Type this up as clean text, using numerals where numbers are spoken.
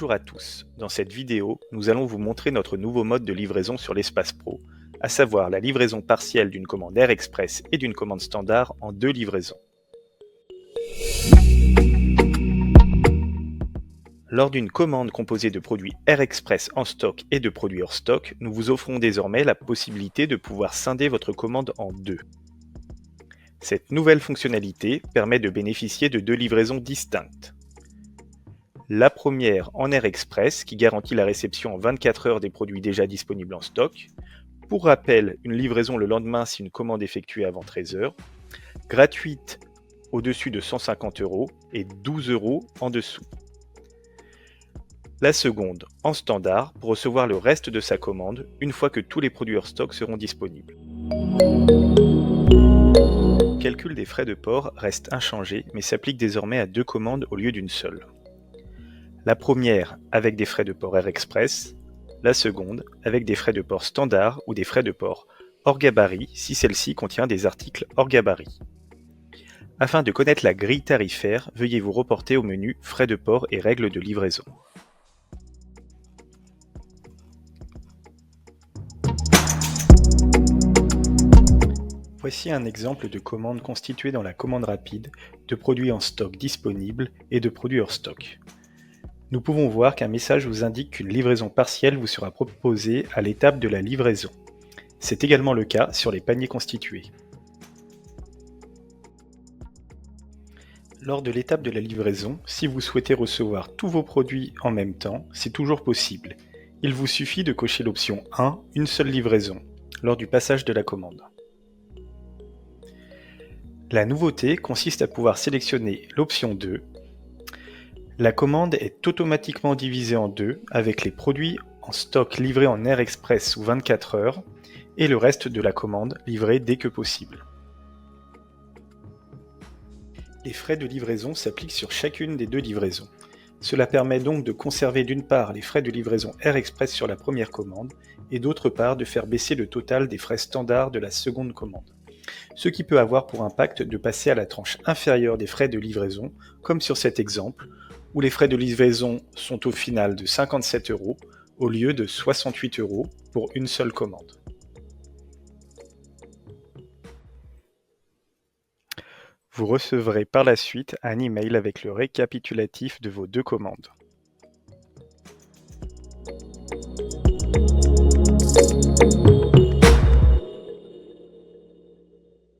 Bonjour à tous, dans cette vidéo, nous allons vous montrer notre nouveau mode de livraison sur l'Espace Pro, à savoir la livraison partielle d'une commande Air Express et d'une commande standard en deux livraisons. Lors d'une commande composée de produits Air Express en stock et de produits hors stock, nous vous offrons désormais la possibilité de pouvoir scinder votre commande en deux. Cette nouvelle fonctionnalité permet de bénéficier de deux livraisons distinctes. La première en Air Express qui garantit la réception en 24 heures des produits déjà disponibles en stock. Pour rappel, une livraison le lendemain si une commande effectuée avant 13 heures. Gratuite au-dessus de 150 € et 12 € en dessous. La seconde en standard pour recevoir le reste de sa commande une fois que tous les produits hors stock seront disponibles. Le calcul des frais de port reste inchangé mais s'applique désormais à deux commandes au lieu d'une seule. La première avec des frais de port Air Express, la seconde avec des frais de port standard ou des frais de port hors gabarit si celle-ci contient des articles hors gabarit. Afin de connaître la grille tarifaire, veuillez vous reporter au menu Frais de port et règles de livraison. Voici un exemple de commande constituée dans la commande rapide de produits en stock disponibles et de produits hors stock. Nous pouvons voir qu'un message vous indique qu'une livraison partielle vous sera proposée à l'étape de la livraison. C'est également le cas sur les paniers constitués. Lors de l'étape de la livraison, si vous souhaitez recevoir tous vos produits en même temps, c'est toujours possible. Il vous suffit de cocher l'option 1, une seule livraison, lors du passage de la commande. La nouveauté consiste à pouvoir sélectionner l'option 2. La commande est automatiquement divisée en deux avec les produits en stock livrés en Air Express sous 24 heures et le reste de la commande livré dès que possible. Les frais de livraison s'appliquent sur chacune des deux livraisons. Cela permet donc de conserver d'une part les frais de livraison Air Express sur la première commande et d'autre part de faire baisser le total des frais standards de la seconde commande. Ce qui peut avoir pour impact de passer à la tranche inférieure des frais de livraison, comme sur cet exemple, où les frais de livraison sont au final de 57 € au lieu de 68 € pour une seule commande. Vous recevrez par la suite un email avec le récapitulatif de vos deux commandes.